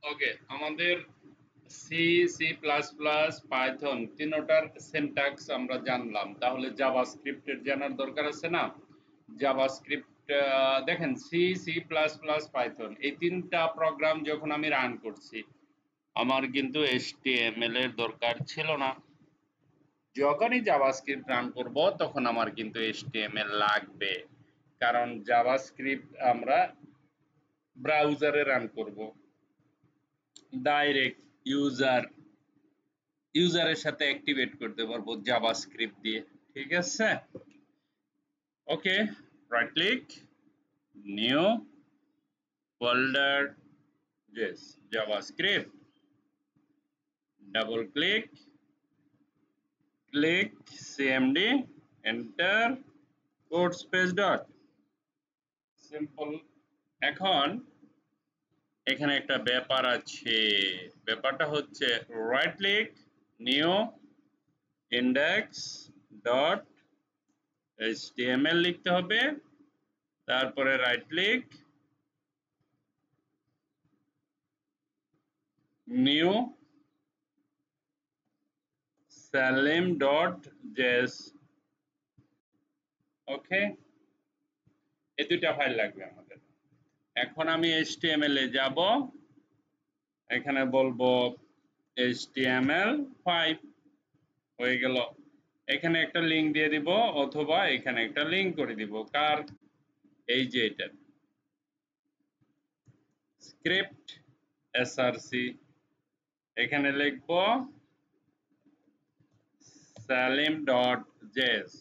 ওকে, আমাদের C, C plus plus, Python তিনোটার syntax আমরা জানলাম। তাহলে জাভাস্ক্রিপ্টের জানার দরকার আছে না? জাভাস্ক্রিপ্ট দেখেন, C, C plus plus, Python এই তিনটা প্রোগ্রাম যখন আমি রান করছি, আমার কিন্তু HTML এর দরকার ছিল না। যখনই জাভাস্ক্রিপ্ট রান করব তখন আমার কিন্তু HTML লাগবে, কারণ জাভাস্ক্রিপ্ট আমরা ব্রাউজারে রান করব ডাইরেক্ট ইউজারের সাথে অ্যাক্টিভেট করতে পারবো জাভাস্ক্রিপ্ট দিয়ে। ঠিক আছে? Okay, right click, new folder, yes, JavaScript, double click, click cmd, enter, code space dot, simple. এখন এখানে একটা ব্যাপার আছে, ব্যাপারটা হচ্ছে right click, new index dot html লিখতে হবে, তারপরে right click, new salim dot js। Okay, এই দুইটা ফাইল লাগবে আমাদের। এখন আমি HTML এ যাব, এখানে বলবো HTML5, হয়ে গেল। এখানে একটা লিঙ্ক দিয়ে দিব, অথবা এখানে একটা লিঙ্ক করে দিব, কার? এই যে এটা, স্ক্রিপ্ট src, এখানে লিখব salim.js।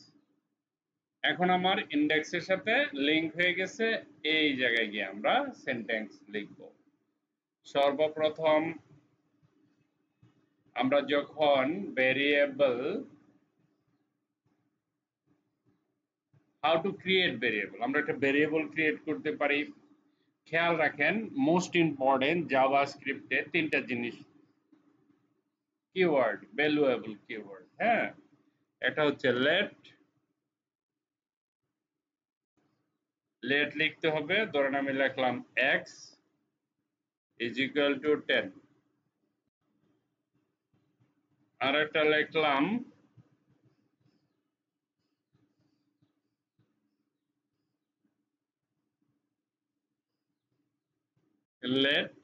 এখন আমার ইন্ডেক্সের সাথে লিংক হয়ে গেছে। এই জায়গায় গিয়ে আমরা সেন্টেন্স লিখব। সর্বপ্রথম আমরা যখন variable, how to create variable, আমরা একটা ভেরিয়েবল ক্রিয়েট করতে পারি। খেয়াল রাখেন, মোস্ট ইম্পর্টেন্ট জাভাস্ক্রিপ্টে তিনটা জিনিস, কিওয়ার্ড, ভ্যালুয়েবল কিওয়ার্ড। হ্যাঁ, এটা হচ্ছে লেট, লেট লিখতে হবে, ধরেন আমি লিখলাম x is equal to 10, আর একটা লিখলাম let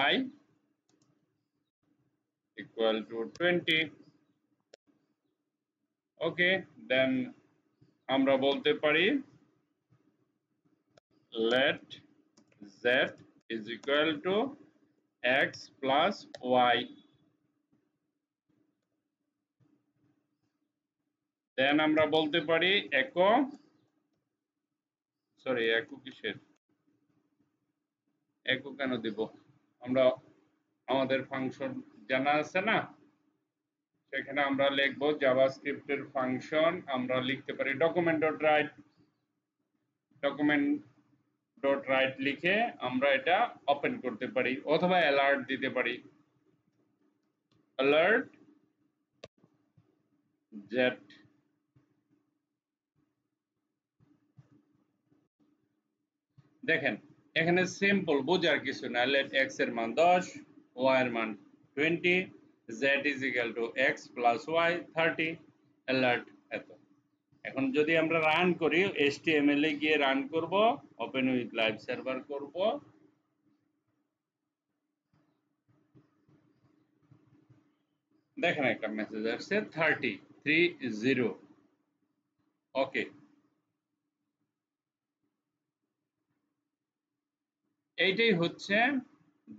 y equal to 20। ওকে, দেন আমরা বলতে পারি let z is equal to x plus y, দেন আমরা বলতে পারি echo, সরি echo কিসের, echo কেন দিব, আমরা আমাদের ফাংশন জানা আছে না, সেখানে আমরা লিখব জাভাস্ক্রিপ্টের ফাংশন, আমরা লিখতে পারি document dot right, document dot right লিখে আমরা এটা ওপেন করতে পারি, অথবা অ্যালার্ট দিতে পারি, অ্যালার্ট জেট। দেখেন, এখানে সিম্পল, বোঝার কিছু না, লেট x এর মান 10, y এর মান 20, z is equal to x plus y 30, alert এত। এখন যদি আমরা রান করি, HTML এ গিয়ে রান করব, ওপেন উইথ লাইভ সার্ভার করব, দেখেন একটা মেসেজ আসছে 30। ওকে, এইটাই হচ্ছে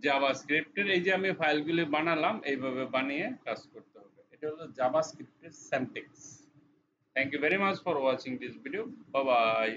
জাভাস্ক্রিপ্টের, এই যে আমি ফাইলগুলি বানালাম এইভাবে বানিয়ে কাজ করতে হবে। এটা হলো জাভাস্ক্রিপ্টের syntax. Thank you very much for watching this video. Bye by.